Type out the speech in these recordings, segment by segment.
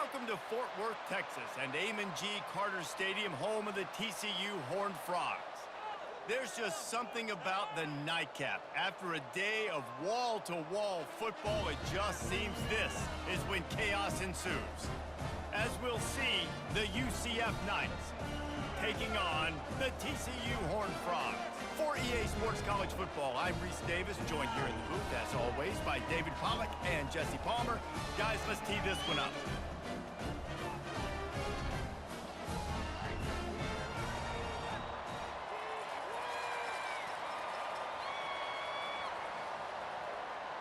Welcome to Fort Worth, Texas, and Amon G. Carter Stadium, home of the TCU Horned Frogs. There's just something about the nightcap. After a day of wall-to-wall football, it just seems this is when chaos ensues. As we'll see, the UCF Knights taking on the TCU Horned Frogs. For EA Sports College Football, I'm Reese Davis, joined here in the booth, as always, by David Pollack and Jesse Palmer. Guys, let's tee this one up.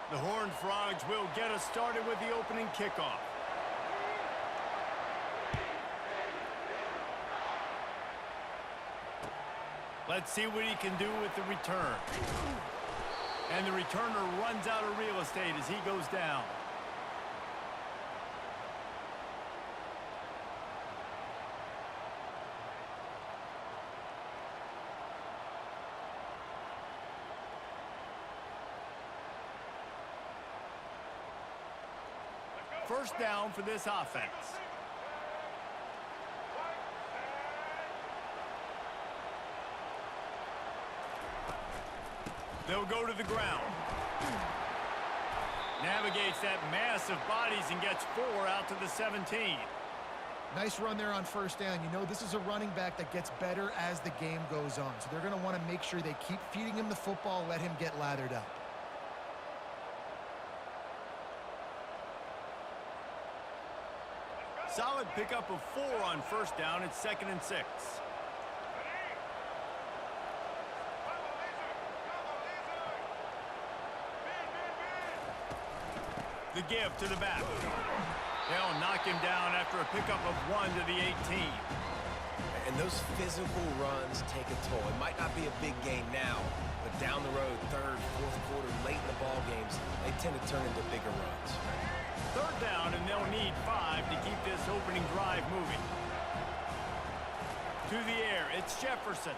The Horned Frogs will get us started with the opening kickoff. Let's see what he can do with the return. And the returner runs out of real estate as he goes down. First down for this offense. They'll go to the ground. Navigates that mass of bodies and gets 4 out to the 17. Nice run there on first down. You know, this is a running back that gets better as the game goes on. So they're going to want to make sure they keep feeding him the football, let him get lathered up. Solid pickup of 4 on first down. It's 2nd and 6. The give to the back. They'll knock him down after a pickup of 1 to the 18. And those physical runs take a toll. It might not be a big game now, but down the road, 3rd, 4th quarter, late in the ball games, they tend to turn into bigger runs. 3rd down, and they'll need 5 to keep this opening drive moving. To the air, it's Jefferson.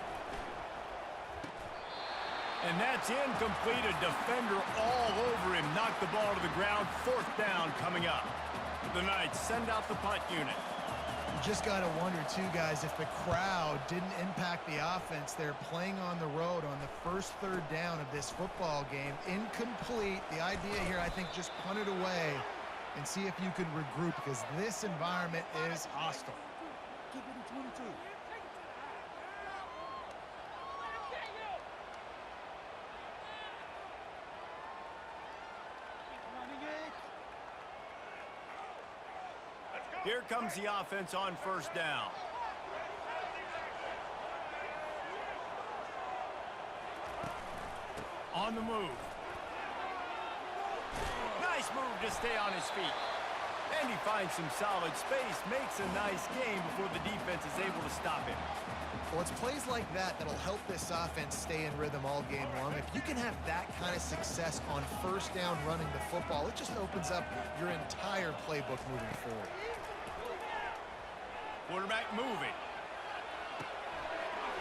And that's incomplete. A defender all over him. Knocked the ball to the ground. 4th down coming up. The Knights send out the punt unit. You just got to wonder, too, guys, if the crowd didn't impact the offense. They're playing on the road on the first 3rd down of this football game. Incomplete. The idea here, I think, just punt it away and see if you can regroup, because this environment is hostile. Here comes the offense on first down. On the move. Nice move to stay on his feet. And he finds some solid space, makes a nice game before the defense is able to stop him. Well, it's plays like that that'll help this offense stay in rhythm all game long. If you can have that kind of success on first down running the football, it just opens up your entire playbook moving forward. Quarterback moving.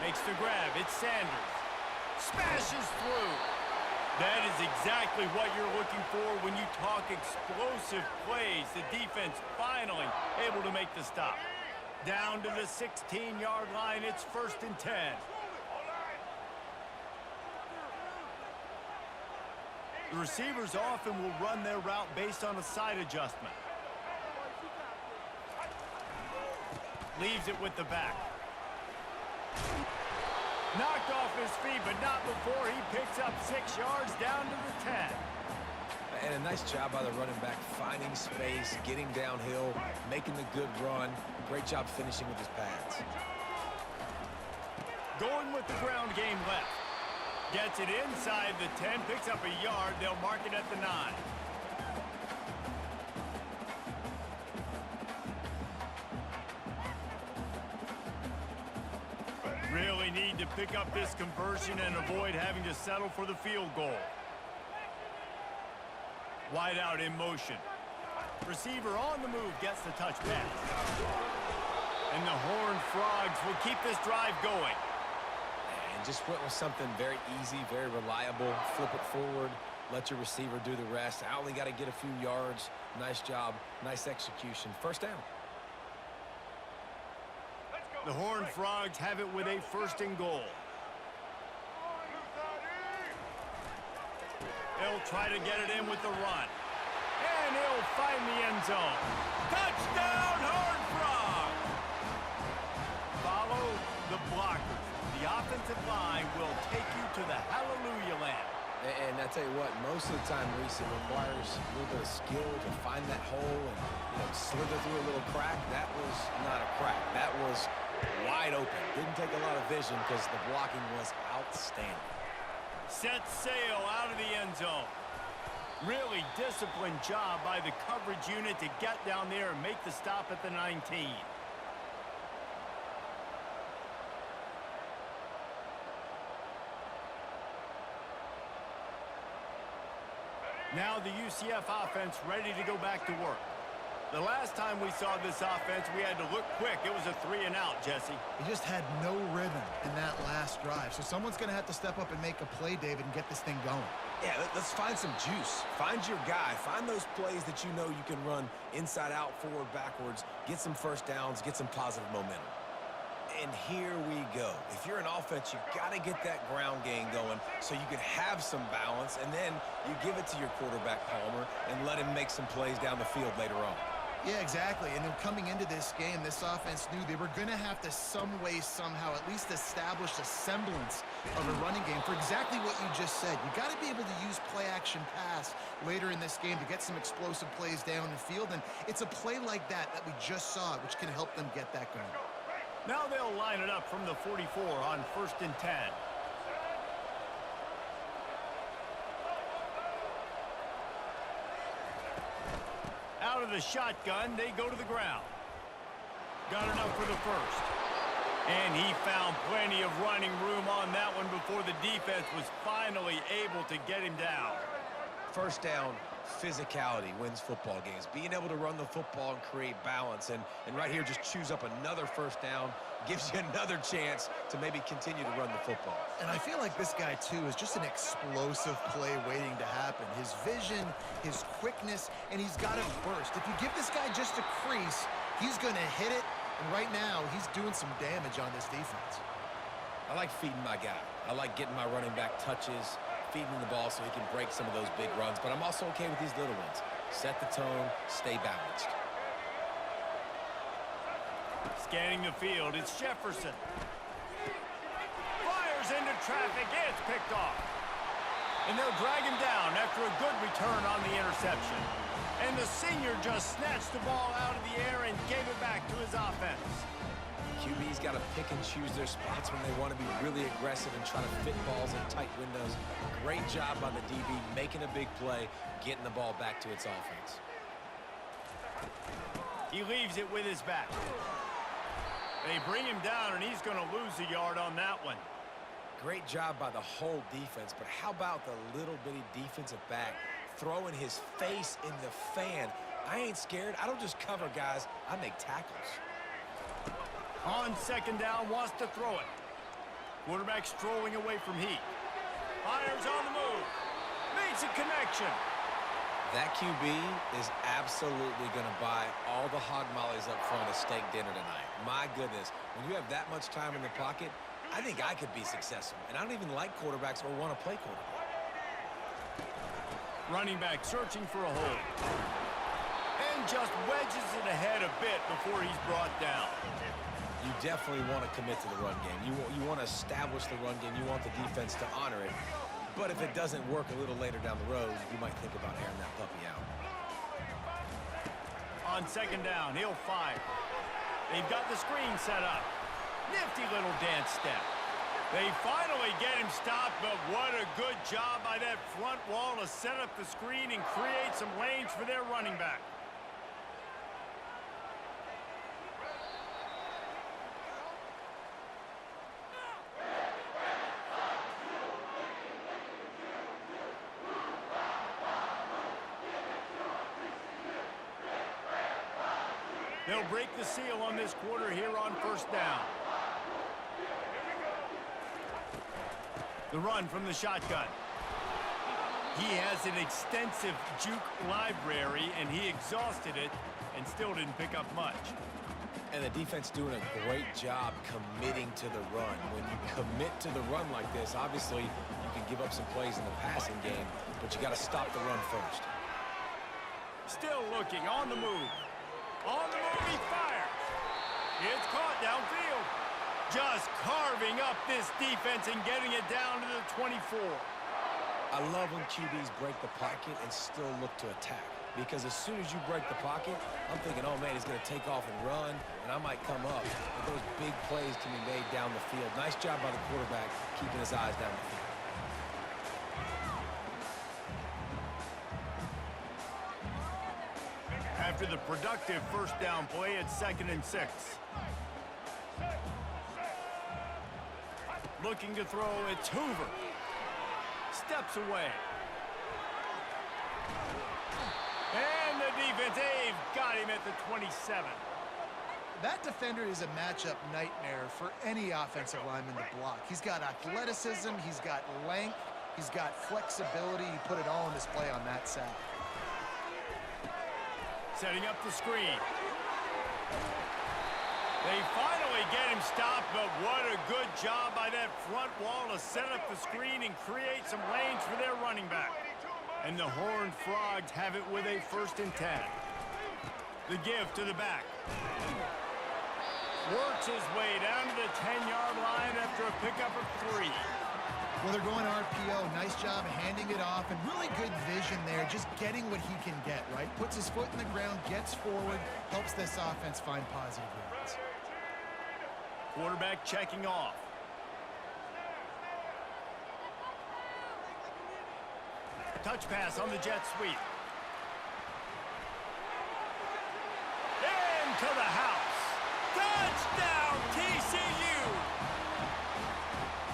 Makes the grab. It's Sanders. Smashes through. That is exactly what you're looking for when you talk explosive plays. The defense finally able to make the stop. Down to the 16-yard line. It's 1st and 10. The receivers often will run their route based on a side adjustment. Leaves it with the back. Knocked off his feet, but not before he picks up 6 yards down to the 10. And a nice job by the running back, finding space, getting downhill, making the good run. Great job finishing with his pads. Going with the ground game left. Gets it inside the 10, picks up a yard. They'll mark it at the 9. Really need to pick up this conversion and avoid having to settle for the field goal. Wide out in motion. Receiver on the move gets the touch pass. And the Horned Frogs will keep this drive going. And just went with something very easy, very reliable. Flip it forward. Let your receiver do the rest. I only got to get a few yards. Nice job. Nice execution. First down. The Horned Frogs have it with a 1st and goal. They'll try to get it in with the run. And he'll find the end zone. Touchdown, Horned Frogs! Follow the blockers. The offensive line will take you to the hallelujah land. And I tell you what, most of the time, Reese, it requires a little bit of skill to find that hole and, slither through a little crack. That was not a crack. That was wide open. Didn't take a lot of vision because the blocking was outstanding. Set sail out of the end zone. Really disciplined job by the coverage unit to get down there and make the stop at the 19. Now the UCF offense ready to go back to work. The last time we saw this offense, we had to look quick. It was a 3-and-out, Jesse. He just had no rhythm in that last drive. So someone's going to have to step up and make a play, David, and get this thing going. Yeah, let's find some juice. Find your guy. Find those plays that you know you can run inside out, forward, backwards, get some first downs, get some positive momentum. And here we go. If you're an offense, you've got to get that ground game going so you can have some balance, and then you give it to your quarterback, Palmer, and let him make some plays down the field later on. Yeah, exactly. And then coming into this game, this offense knew they were going to have to some way, somehow, at least establish a semblance of a running game for exactly what you just said. You got to be able to use play-action pass later in this game to get some explosive plays down the field. And it's a play like that we just saw, which can help them get that going. Now they'll line it up from the 44 on 1st and 10. Out of the shotgun, they go to the ground. Got enough for the 1st. And he found plenty of running room on that one before the defense was finally able to get him down. First down, physicality wins football games. Being able to run the football and create balance. And right here, just choose up another first down. Gives you another chance to maybe continue to run the football. And I feel like this guy, too, is just an explosive play waiting to happen. His vision, his quickness, and he's got a burst. If you give this guy just a crease, he's going to hit it. And right now, he's doing some damage on this defense. I like feeding my guy. I like getting my running back touches, feeding him the ball so he can break some of those big runs. But I'm also okay with these little ones. Set the tone, stay balanced. Scanning the field, it's Jefferson. Fires into traffic, it's picked off. And they'll drag him down after a good return on the interception. And the senior just snatched the ball out of the air and gave it back to his offense. QB's got to pick and choose their spots when they want to be really aggressive and try to fit balls in tight windows. Great job by the DB, making a big play, getting the ball back to its offense. He leaves it with his back. They bring him down, and he's going to lose a yard on that one. Great job by the whole defense, but how about the little bitty defensive back throwing his face in the fan? I ain't scared. I don't just cover guys. I make tackles. On 2nd down, wants to throw it. Quarterback strolling away from heat. Fires on the move. Makes a connection. That QB is absolutely going to buy all the hog mollies up front of steak dinner tonight. My goodness, when you have that much time in the pocket, I think I could be successful. And I don't even like quarterbacks or want to play quarterback. Running back searching for a hole. And just wedges it ahead a bit before he's brought down. You definitely want to commit to the run game. You want to establish the run game. You want the defense to honor it. But if it doesn't work a little later down the road, you might think about airing that puppy out. On 2nd down, he'll fire. They've got the screen set up. Nifty little dance step. They finally get him stopped, but what a good job by that front wall to set up the screen and create some lanes for their running back. They'll break the seal on this quarter here on 1st down. The run from the shotgun. He has an extensive juke library, and he exhausted it and still didn't pick up much. And the defense doing a great job committing to the run. When you commit to the run like this, obviously you can give up some plays in the passing game, but you got to stop the run first. Still looking, on the move. On the move, he fires. It's caught downfield. Just carving up this defense and getting it down to the 24. I love when QBs break the pocket and still look to attack. Because as soon as you break the pocket, I'm thinking, oh, man, he's going to take off and run, and I might come up. But those big plays can be made down the field. Nice job by the quarterback keeping his eyes down the field. After the productive first down play, it's 2nd and 6. Looking to throw, it's Hoover. Steps away. And the defense, they've got him at the 27. That defender is a matchup nightmare for any offensive lineman to block. He's got athleticism, he's got length, he's got flexibility. He put it all on display on that sack. Setting up the screen. They finally get him stopped, but what a good job by that front wall to set up the screen and create some lanes for their running back. And the Horned Frogs have it with a 1st and 10. The give to the back. Works his way down to the 10-yard line after a pickup of 3. Well, they're going RPO. Nice job handing it off, and really good vision there, just getting what he can get, right? Puts his foot in the ground, gets forward, helps this offense find positive yards. Quarterback checking off. Touch pass on the jet sweep. Into the house. Touchdown, TCU!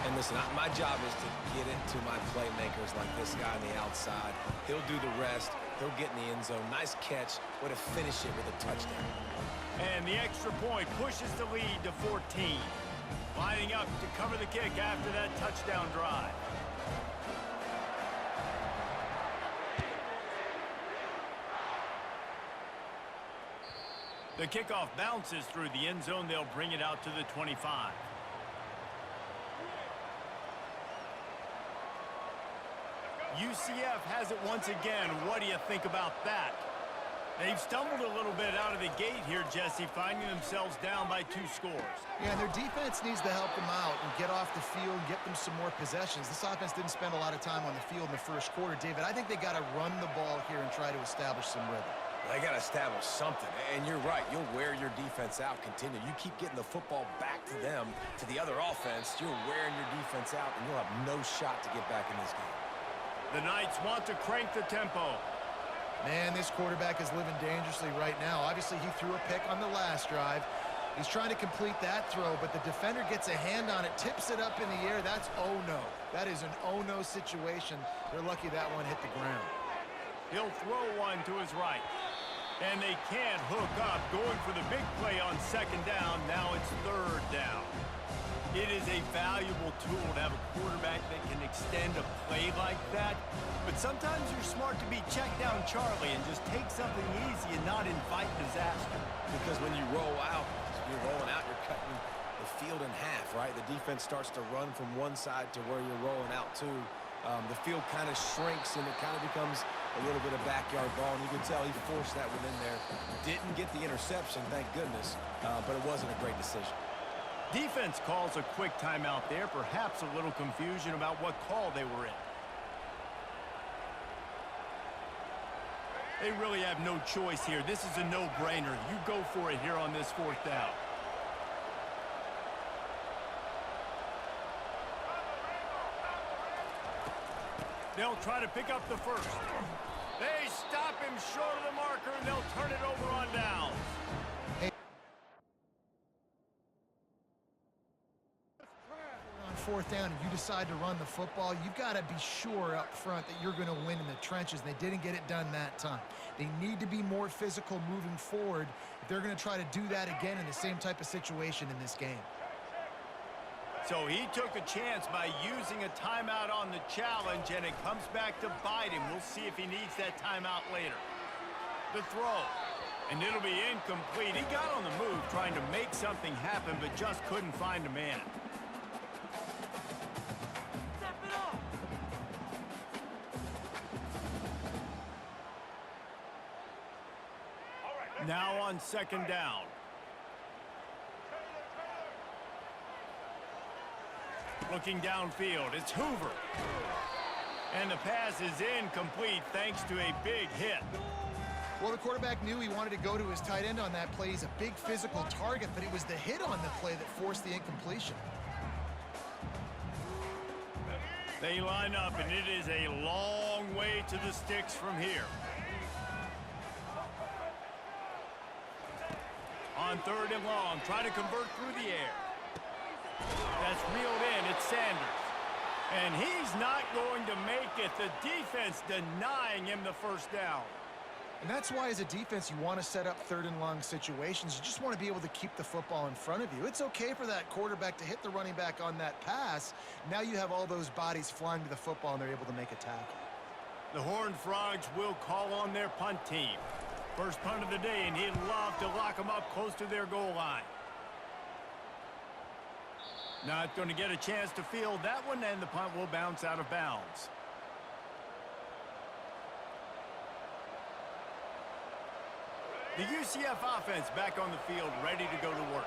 And listen, my job is to get it to my playmakers like this guy on the outside. He'll do the rest. He'll get in the end zone. Nice catch. Way to finish it with a touchdown. And the extra point pushes the lead to 14. Lining up to cover the kick after that touchdown drive. The kickoff bounces through the end zone. They'll bring it out to the 25. UCF has it once again. What do you think about that? They've stumbled a little bit out of the gate here, Jesse, finding themselves down by 2 scores. Yeah, and their defense needs to help them out and get off the field, get them some more possessions. This offense didn't spend a lot of time on the field in the first quarter, David. I think they got to run the ball here and try to establish some rhythm. They got to establish something. And you're right. You'll wear your defense out. Continue. You keep getting the football back to them, to the other offense. You're wearing your defense out, and you'll have no shot to get back in this game. The Knights want to crank the tempo. Man, this quarterback is living dangerously right now. Obviously, he threw a pick on the last drive. He's trying to complete that throw, but the defender gets a hand on it, tips it up in the air. That's oh-no. That is an oh-no situation. They're lucky that one hit the ground. He'll throw one to his right. And they can't hook up. Going for the big play on 2nd down. Now it's 3rd down. It is a valuable tool to have a quarterback that can extend a play like that. But sometimes you're smart to be checked down Charlie and just take something easy and not invite disaster. Because when you roll out, you're rolling out, you're cutting the field in half, right? The defense starts to run from one side to where you're rolling out to. The field kind of shrinks and it kind of becomes a little bit of backyard ball. And you can tell he forced that one in there. Didn't get the interception, thank goodness, but it wasn't a great decision. Defense calls a quick timeout there. Perhaps a little confusion about what call they were in. They really have no choice here. This is a no-brainer. You go for it here on this 4th down. They'll try to pick up the first. They stop him short of the marker, and they'll turn it over on downs. On 4th down and you decide to run the football, you've got to be sure up front that you're going to win in the trenches. They didn't get it done that time. They need to be more physical moving forward if they're going to try to do that again in the same type of situation in this game. So he took a chance by using a timeout on the challenge, and it comes back to bite him. We'll see if he needs that timeout later. The throw, and it'll be incomplete. He got on the move trying to make something happen, but just couldn't find a man. Now on second down. Looking downfield, it's Hoover. And the pass is incomplete thanks to a big hit. Well, the quarterback knew he wanted to go to his tight end on that play. He's a big physical target, but it was the hit on the play that forced the incompletion. They line up, and it is a long way to the sticks from here. On third and long, trying to convert through the air. That's reeled in. It's Sanders. And he's not going to make it. The defense denying him the first down. And that's why, as a defense, you want to set up third and long situations. You just want to be able to keep the football in front of you. It's okay for that quarterback to hit the running back on that pass. Now you have all those bodies flying to the football, and they're able to make a tackle. The Horned Frogs will call on their punt team. First punt of the day, and he'd love to lock them up close to their goal line. Not going to get a chance to field that one, and the punt will bounce out of bounds. The UCF offense back on the field, ready to go to work.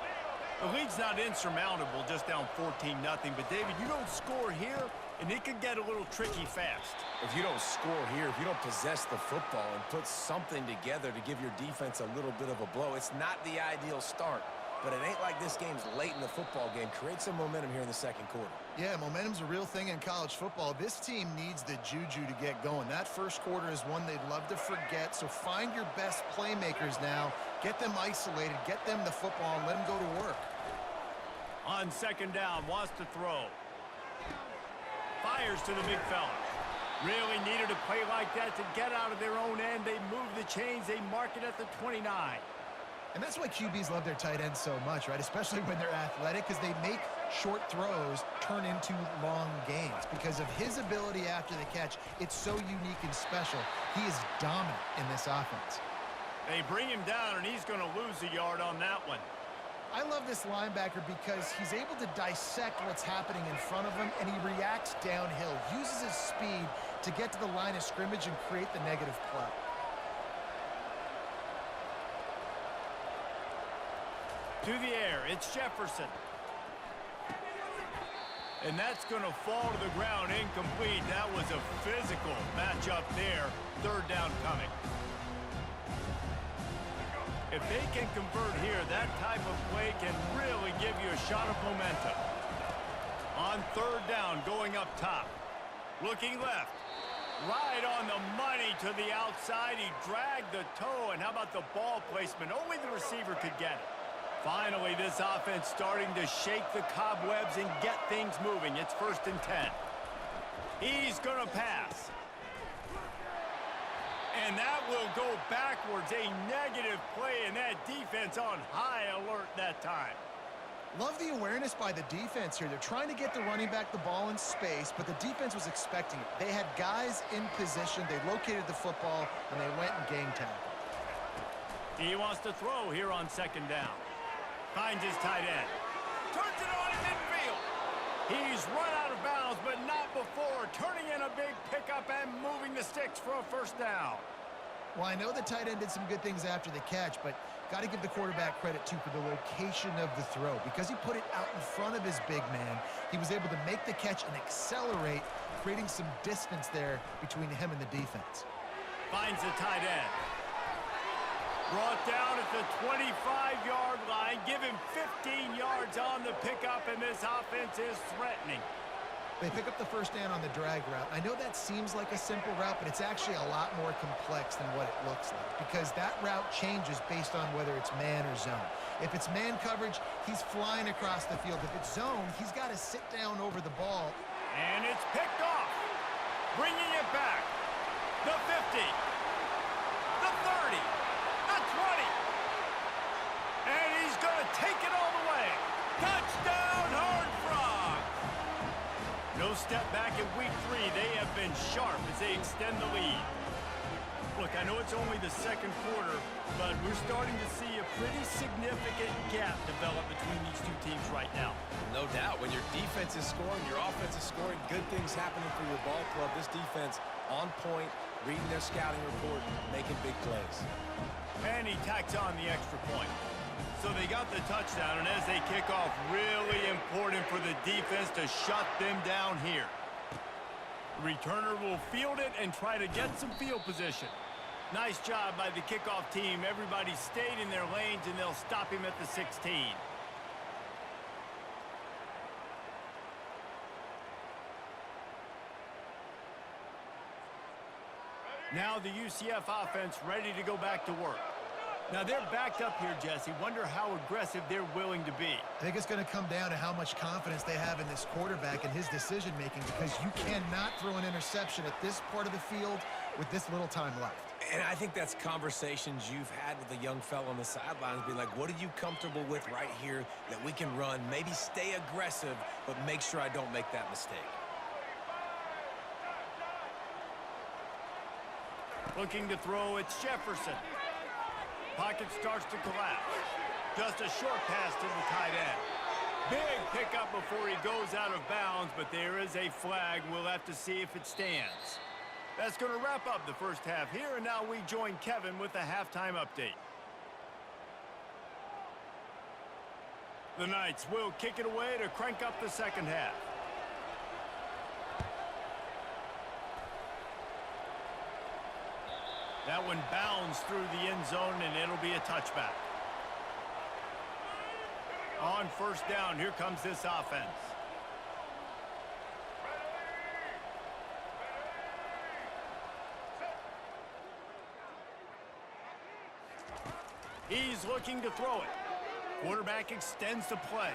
The lead's not insurmountable, just down 14-0. But, David, you don't score here, and it could get a little tricky fast. If you don't score here, if you don't possess the football and put something together to give your defense a little bit of a blow, it's not the ideal start. But it ain't like this game's late in the football game. Create some momentum here in the second quarter. Yeah, momentum's a real thing in college football. This team needs the juju to get going. That first quarter is one they'd love to forget. So find your best playmakers now. Get them isolated. Get them the football and let them go to work. On second down, wants to throw. Fires to the big fella. Really needed a play like that to get out of their own end. They move the chains. They mark it at the 29. And that's why QBs love their tight ends so much, right? Especially when they're athletic, because they make short throws turn into long gains. Because of his ability after the catch, it's so unique and special. He is dominant in this offense. They bring him down, and he's going to lose a yard on that one. I love this linebacker because he's able to dissect what's happening in front of him, and he reacts downhill, uses his speed to get to the line of scrimmage and create the negative play. To the air, it's Jefferson. And that's going to fall to the ground incomplete. That was a physical matchup there. Third down coming. If they can convert here, that type of play can really give you a shot of momentum. On third down, going up top. Looking left. Right on the money to the outside. He dragged the toe, and how about the ball placement? Only the receiver could get it. Finally, this offense starting to shake the cobwebs and get things moving. It's 1st and 10. He's going to pass. And that will go backwards. A negative play, and that defense on high alert that time. Love the awareness by the defense here. They're trying to get the running back the ball in space, but the defense was expecting it. They had guys in position. They located the football, and they went and game tackled. He wants to throw here on second down. Finds his tight end. Turns it on in midfield. He's run out of bounds, but not before. Turning in a big pickup and moving the sticks for a first down. Well, I know the tight end did some good things after the catch, but got to give the quarterback credit, too, for the location of the throw. Because he put it out in front of his big man, he was able to make the catch and accelerate, creating some distance there between him and the defense. Finds the tight end. Brought down at the 25-yard line. Give him 15 yards on the pickup, and this offense is threatening. They pick up the first down on the drag route. I know that seems like a simple route, but it's actually a lot more complex than what it looks like because that route changes based on whether it's man or zone. If it's man coverage, he's flying across the field. If it's zone, he's got to sit down over the ball. And it's picked off. Bringing it back. The 50. The 30. The 20. And he's going to take it all the way. Touchdown, Horned Frogs. step back in week 3. They have been sharp as they extend the lead. Look, I know it's only the second quarter, but we're starting to see a pretty significant gap develop between these two teams right now. No doubt. When your defense is scoring, your offense is scoring, good things happening for your ball club. This defense on point, reading their scouting report, making big plays. And he tacks on the extra point. So they got the touchdown, and as they kick off, really important for the defense to shut them down here. The returner will field it and try to get some field position. Nice job by the kickoff team. Everybody stayed in their lanes, and they'll stop him at the 16. Now the UCF offense ready to go back to work. Now they're backed up here, Jesse. Wonder how aggressive they're willing to be. I think it's going to come down to how much confidence they have in this quarterback and his decision-making, because you cannot throw an interception at this part of the field with this little time left. And I think that's conversations you've had with a young fellow on the sidelines, be like, what are you comfortable with right here that we can run? Maybe stay aggressive, but make sure I don't make that mistake. Looking to throw, it's Jefferson. Pocket starts to collapse. Just a short pass to the tight end. Big pickup before he goes out of bounds, but there is a flag. We'll have to see if it stands. That's going to wrap up the first half here, and now we join Kevin with the halftime update. The Knights will kick it away to crank up the second half. That one bounds through the end zone, and it'll be a touchback. On first down, here comes this offense. He's looking to throw it. Quarterback extends the play.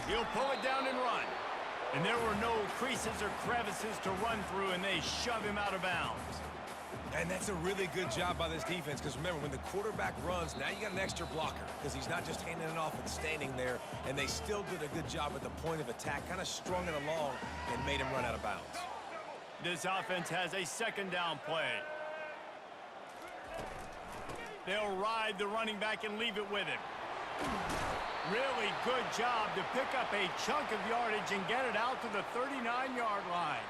He'll pull it down and run. And there were no creases or crevices to run through, and they shove him out of bounds. And that's a really good job by this defense, because remember, when the quarterback runs, now you got an extra blocker, because he's not just handing it off and standing there, and they still did a good job at the point of attack, kind of strung it along and made him run out of bounds. This offense has a second down play. They'll ride the running back and leave it with him. Really good job to pick up a chunk of yardage and get it out to the 39-yard line.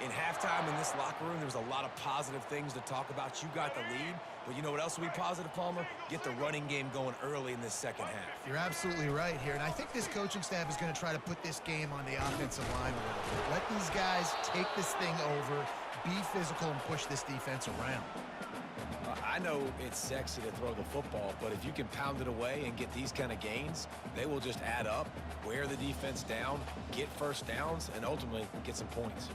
In halftime in this locker room, there was a lot of positive things to talk about. You got the lead, but you know what else will be positive, Palmer? Get the running game going early in this second half. You're absolutely right here, and I think this coaching staff is going to try to put this game on the offensive line a little bit. Let these guys take this thing over, be physical, and push this defense around. I know it's sexy to throw the football, but if you can pound it away and get these kind of gains, they will just add up, wear the defense down, get first downs, and ultimately get some points.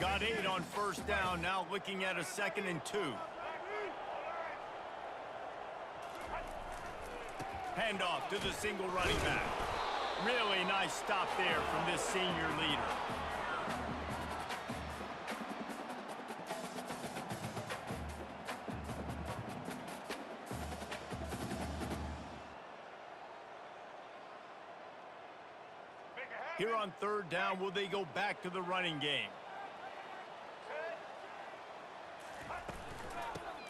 Got 8 on first down, now looking at a 2nd and 2. Handoff to the single running back. Really nice stop there from this senior leader. Here on third down, will they go back to the running game?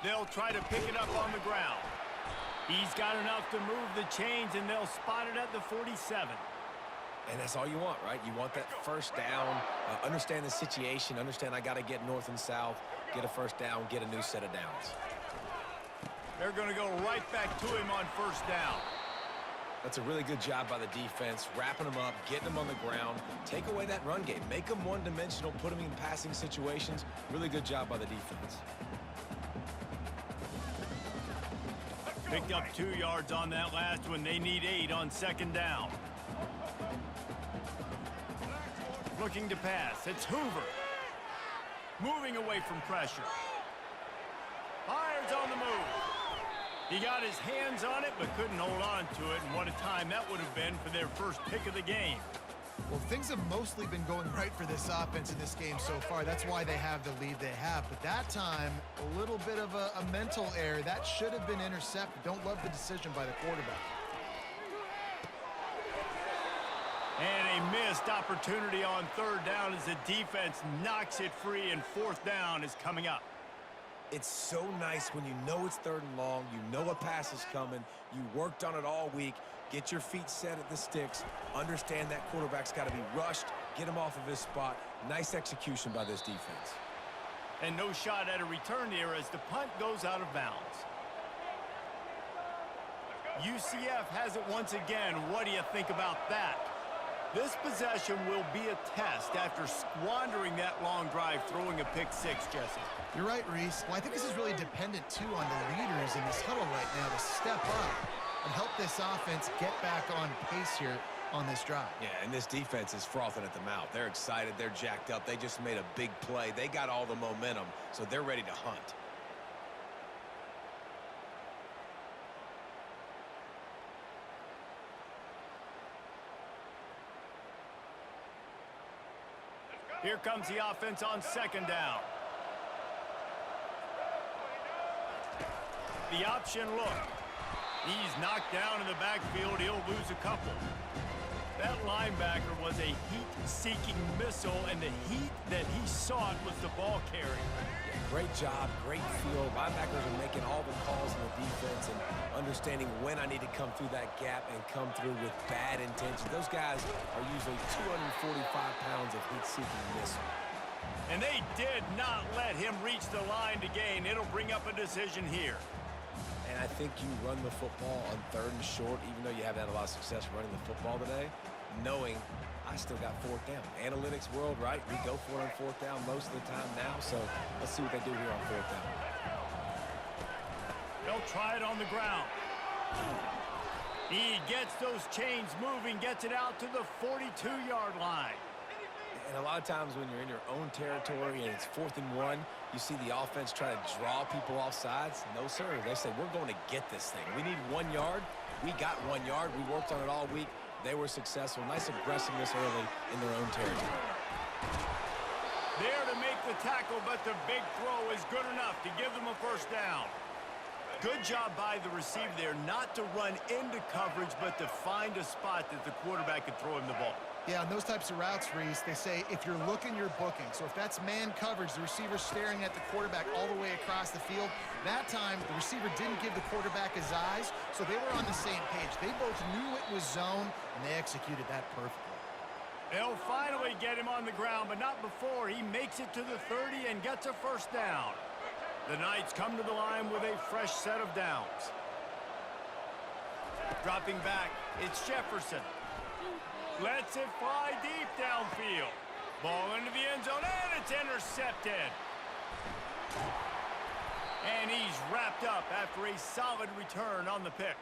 They'll try to pick it up on the ground. He's got enough to move the chains, and they'll spot it at the 47. And that's all you want, right? You want that first down, understand the situation, understand I got to get north and south, get a first down, get a new set of downs. They're going to go right back to him on first down. That's a really good job by the defense, wrapping them up, getting them on the ground, take away that run game, make them one-dimensional, put them in passing situations. Really good job by the defense. Picked up 2 yards on that last one. They need 8 on second down. Looking to pass. It's Hoover. Moving away from pressure. Fires on the move. He got his hands on it, but couldn't hold on to it. And what a time that would have been for their first pick of the game. Well, things have mostly been going right for this offense in this game so far. That's why they have the lead they have. But that time, a little bit of a mental error. That should have been intercepted. Don't love the decision by the quarterback. And a missed opportunity on third down as the defense knocks it free, and fourth down is coming up. It's so nice when you know it's third and long, you know a pass is coming, you worked on it all week, get your feet set at the sticks, understand that quarterback's got to be rushed, get him off of his spot. Nice execution by this defense. And no shot at a return here as the punt goes out of bounds. UCF has it once again. What do you think about that? This possession will be a test after squandering that long drive, throwing a pick six, Jesse. You're right, Reese. Well, I think this is really dependent, too, on the leaders in this huddle right now to step up and help this offense get back on pace here on this drive. Yeah, and this defense is frothing at the mouth. They're excited. They're jacked up. They just made a big play. They got all the momentum, so they're ready to hunt. Here comes the offense on second down. The option look. He's knocked down in the backfield. He'll lose a couple. That linebacker was a heat-seeking missile, and the heat that he sought was the ball carrier. Yeah, great job, great feel. Linebackers are making all the calls in the defense and understanding when I need to come through that gap and come through with bad intention. Those guys are usually 245 pounds of heat-seeking missile. And they did not let him reach the line to gain. It'll bring up a decision here. And I think you run the football on third and short, even though you haven't had a lot of success running the football today, knowing I still got fourth down. Analytics world, right? We go for it on fourth down most of the time now, so let's see what they do here on fourth down. They'll try it on the ground. He gets those chains moving, gets it out to the 42-yard line. And a lot of times when you're in your own territory and it's 4th and 1, you see the offense try to draw people off sides. No, sir. They say, we're going to get this thing. We need 1 yard. We got 1 yard. We worked on it all week. They were successful. Nice aggressiveness early in their own territory. There to make the tackle, but the big throw is good enough to give them a first down. Good job by the receiver there not to run into coverage, but to find a spot that the quarterback could throw him the ball. Yeah, on those types of routes, Reese, they say if you're looking, you're booking. So if that's man coverage, the receiver's staring at the quarterback all the way across the field. That time, the receiver didn't give the quarterback his eyes, so they were on the same page. They both knew it was zone, and they executed that perfectly. They'll finally get him on the ground, but not before he makes it to the 30 and gets a first down. The Knights come to the line with a fresh set of downs. Dropping back, it's Jefferson. Lets it fly deep downfield. Ball into the end zone, and it's intercepted. And he's wrapped up after a solid return on the pick.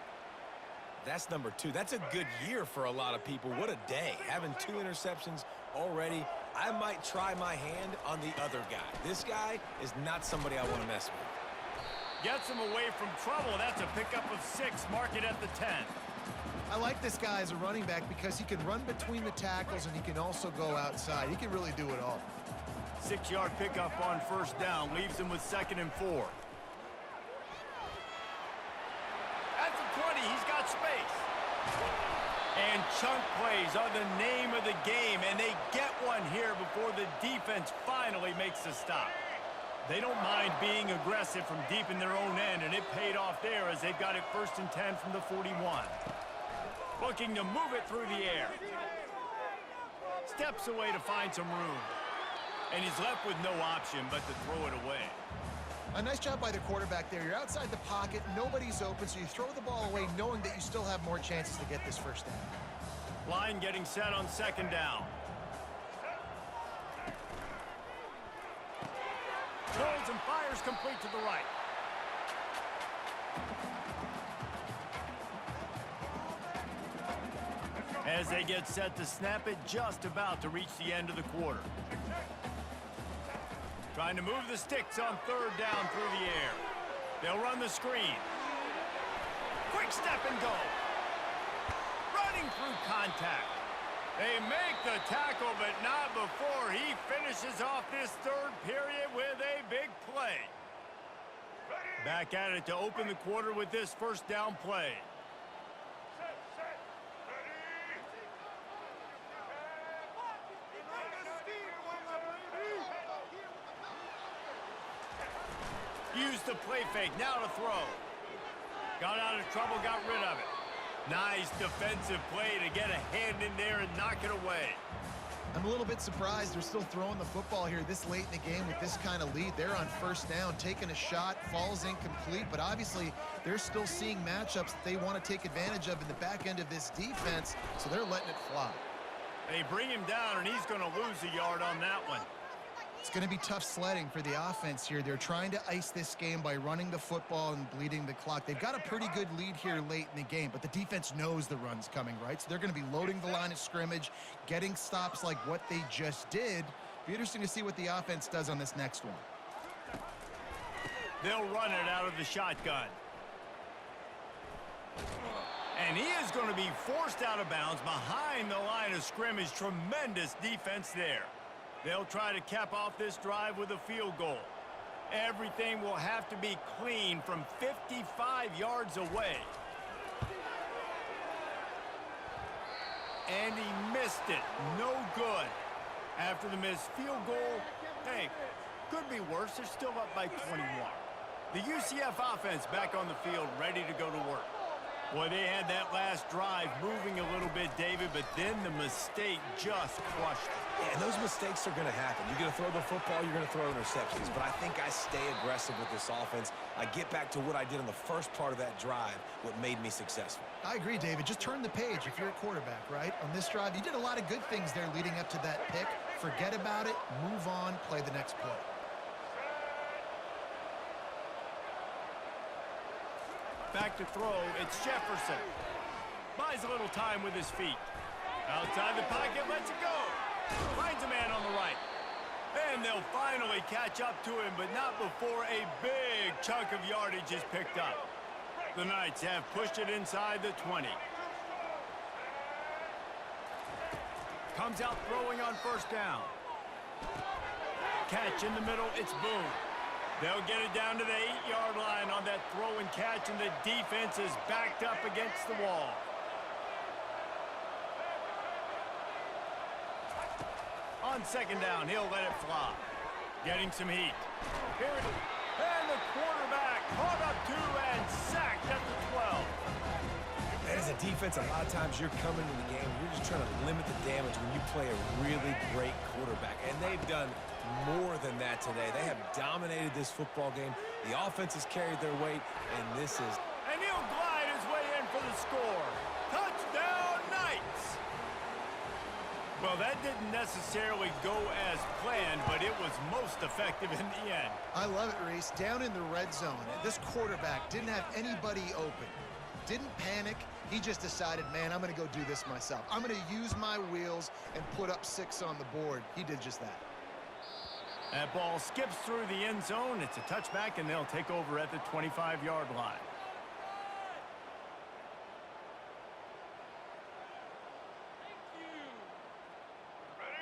That's number 2. That's a good year for a lot of people. What a day. Having 2 interceptions already. I might try my hand on the other guy. This guy is not somebody I want to mess with. Gets him away from trouble. That's a pickup of 6. Mark it at the 10. I like this guy as a running back because he can run between the tackles and he can also go outside. He can really do it all. 6-yard pickup on first down leaves him with 2nd and 4. At the 20, he's got space. And chunk plays are the name of the game, and they get one here before the defense finally makes the stop. They don't mind being aggressive from deep in their own end, and it paid off there as they've got it 1st and 10 from the 41. Looking to move it through the air. Steps away to find some room. And he's left with no option but to throw it away. A nice job by the quarterback there. You're outside the pocket, nobody's open, so you throw the ball away knowing that you still have more chances to get this first down. Line getting set on 2nd down. Throws and fires complete to the right. As they get set to snap it, just about to reach the end of the quarter. Trying to move the sticks on 3rd down through the air. They'll run the screen. Quick step and go. Running through contact. They make the tackle, but not before he finishes off this 3rd period with a big play. Back at it to open the quarter with this first down play. the play fake. Now to throw. Got out of trouble, got rid of it. Nice defensive play to get a hand in there and knock it away. I'm a little bit surprised they're still throwing the football here this late in the game with this kind of lead. They're on first down, taking a shot, falls incomplete, but obviously they're still seeing matchups that they want to take advantage of in the back end of this defense, so they're letting it fly. They bring him down, and he's going to lose a yard on that one. It's going to be tough sledding for the offense here. They're trying to ice this game by running the football and bleeding the clock. They've got a pretty good lead here late in the game, but the defense knows the run's coming, right? So they're going to be loading the line of scrimmage, getting stops like what they just did. Be interesting to see what the offense does on this next one. They'll run it out of the shotgun. And he is going to be forced out of bounds behind the line of scrimmage. Tremendous defense there. They'll try to cap off this drive with a field goal. Everything will have to be clean from 55 yards away. And he missed it. No good. After the missed field goal, hey, could be worse. They're still up by 21. The UCF offense back on the field, ready to go to work. Boy, they had that last drive moving a little bit, David, but then the mistake just crushed it. Yeah, and those mistakes are going to happen. You're going to throw the football, you're going to throw interceptions. But I think I stay aggressive with this offense. I get back to what I did on the first part of that drive, what made me successful. I agree, David. Just turn the page if you're a quarterback, right? On this drive, you did a lot of good things there leading up to that pick. Forget about it, move on, play the next play. Back to throw, it's Jefferson. Buys a little time with his feet. Outside the pocket, lets it go. Finds a man on the right. And they'll finally catch up to him, but not before a big chunk of yardage is picked up. The Knights have pushed it inside the 20. Comes out throwing on first down. Catch in the middle, it's Boone. They'll get it down to the 8-yard line on that throw and catch, and the defense is backed up against the wall. On second down, he'll let it fly. Getting some heat. Here it is. And the quarterback caught up to and sacked at the 12. And as a defense, a lot of times you're coming to the game, you're just trying to limit the damage when you play a really great quarterback. And they've done more than that today. They have dominated this football game. The offense has carried their weight, and this is... And he'll glide his way in for the score. Touchdown, Knights! Well, that didn't necessarily go as planned, but it was most effective in the end. I love it, Reese. Down in the red zone, this quarterback didn't have anybody open. Didn't panic. He just decided, man, I'm going to go do this myself. I'm going to use my wheels and put up 6 on the board. He did just that. That ball skips through the end zone. It's a touchback, and they'll take over at the 25-yard line.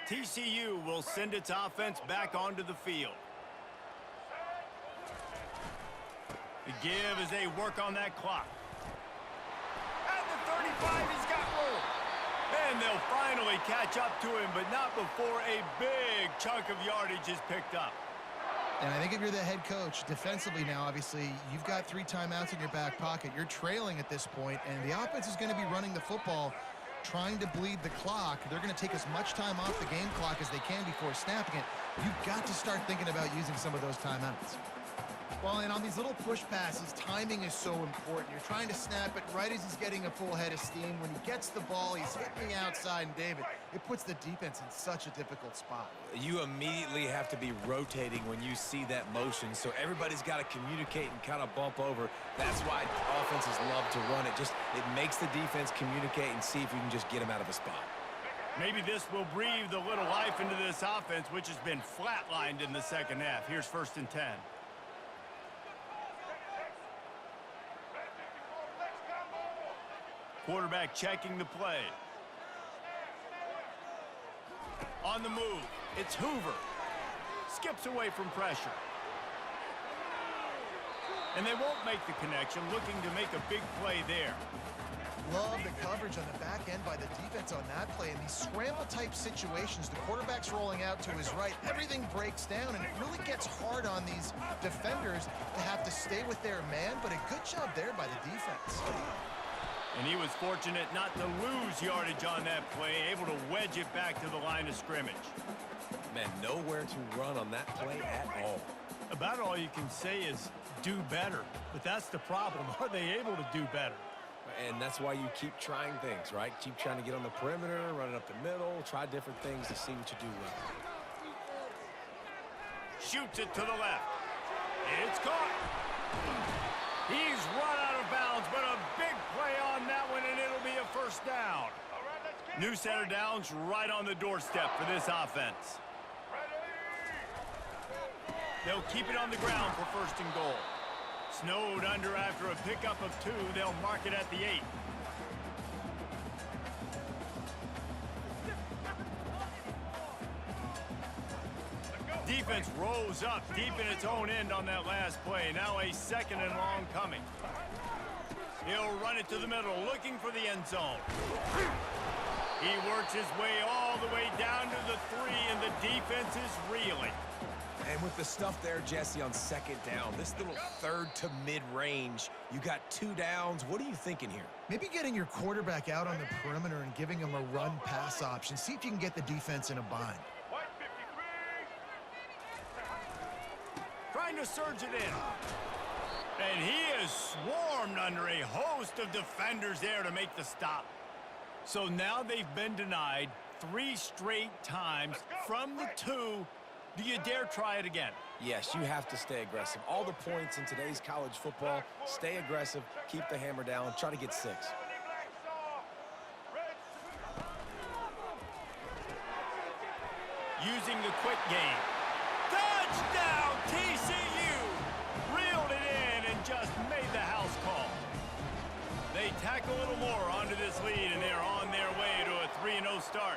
TCU will send its offense back onto the field. The give as they work on that clock. At the 35, he's got room. And they'll finally catch up to him, but not before a big chunk of yardage is picked up. And I think if you're the head coach, defensively now, obviously, you've got 3 timeouts in your back pocket. You're trailing at this point, and the offense is going to be running the football, trying to bleed the clock. They're going to take as much time off the game clock as they can before snapping it. You've got to start thinking about using some of those timeouts. Well, and on these little push passes, timing is so important. You're trying to snap it right as he's getting a full head of steam. When he gets the ball, he's hitting the outside, and David, it puts the defense in such a difficult spot. You immediately have to be rotating when you see that motion, so everybody's got to communicate and kind of bump over. That's why offenses love to run it. It makes the defense communicate and see if you can just get him out of a spot. Maybe this will breathe a little life into this offense, which has been flatlined in the second half. Here's 1st and 10. Quarterback checking the play. On the move, it's Hoover. Skips away from pressure. And they won't make the connection, looking to make a big play there. Love the coverage on the back end by the defense on that play. In these scramble-type situations, the quarterback's rolling out to his right. Everything breaks down, and it really gets hard on these defenders to have to stay with their man, but a good job there by the defense. And he was fortunate not to lose yardage on that play, able to wedge it back to the line of scrimmage. Man, nowhere to run on that play at all. About all you can say is do better, but that's the problem. Are they able to do better? And that's why you keep trying things, right? Keep trying to get on the perimeter, run it up the middle, try different things to see what you do well. Shoots it to the left. It's caught. He's run out of bounds, but a big play on that one, and it'll be a first down. New set of downs right on the doorstep for this offense. They'll keep it on the ground for first and goal. Snowed under after a pickup of 2. They'll mark it at the 8. Defense rolls up deep in its own end on that last play. Now a second and long coming. He'll run it to the middle, looking for the end zone. He works his way all the way down to the 3, and the defense is reeling. And with the stuff there, Jesse, on second down, this little third to mid-range, you got 2 downs. What are you thinking here? Maybe getting your quarterback out on the perimeter and giving him a run-pass option. See if you can get the defense in a bind. Trying to surge it in. And he is swarmed under a host of defenders there to make the stop. So now they've been denied 3 straight times from the 2. Do you dare try it again? Yes, you have to stay aggressive. All the points in today's college football, stay aggressive, keep the hammer down, try to get 6. Using the quick game. Touchdown, TCU! Reeled it in and just made the house call. They tack a little more onto this lead, and they're on their way to a 3-0 start.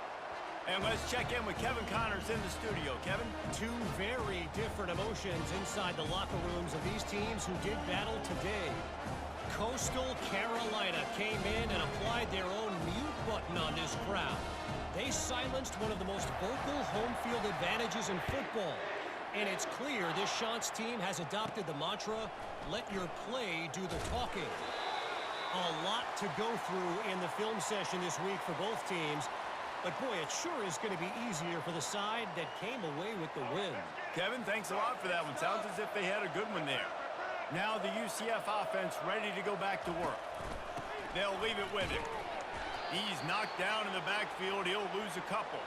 And let's check in with Kevin Connors in the studio. Kevin? 2 very different emotions inside the locker rooms of these teams who did battle today. Coastal Carolina came in and applied their own mute button on this crowd. They silenced one of the most vocal home field advantages in football. And it's clear this Chants team has adopted the mantra, let your play do the talking. A lot to go through in the film session this week for both teams. But, boy, it sure is going to be easier for the side that came away with the win. Kevin, thanks a lot for that one. Sounds as if they had a good one there. Now the UCF offense ready to go back to work. They'll leave it with him. He's knocked down in the backfield. He'll lose a couple.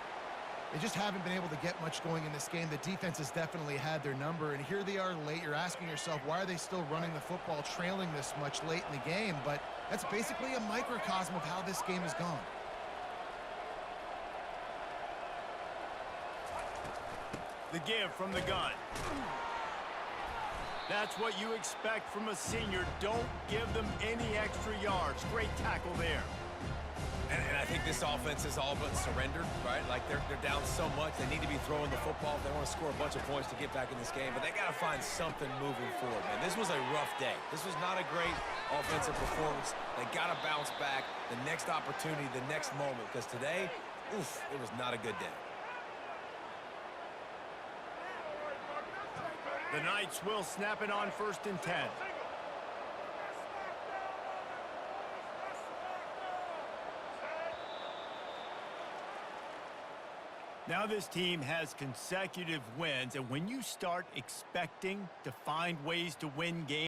They just haven't been able to get much going in this game. The defense has definitely had their number, and here they are late. You're asking yourself, why are they still running the football, trailing this much late in the game? But that's basically a microcosm of how this game has gone. The give from the gun. That's what you expect from a senior. Don't give them any extra yards. Great tackle there. And I think this offense is all but surrendered, right? Like they're down so much, they need to be throwing the football if they want to score a bunch of points to get back in this game. But they got to find something moving forward, man. This was a rough day. This was not a great offensive performance. They got to bounce back the next opportunity, the next moment, because today, oof, it was not a good day. The Knights will snap it on 1st and 10. Now this team has consecutive wins, and when you start expecting to find ways to win games,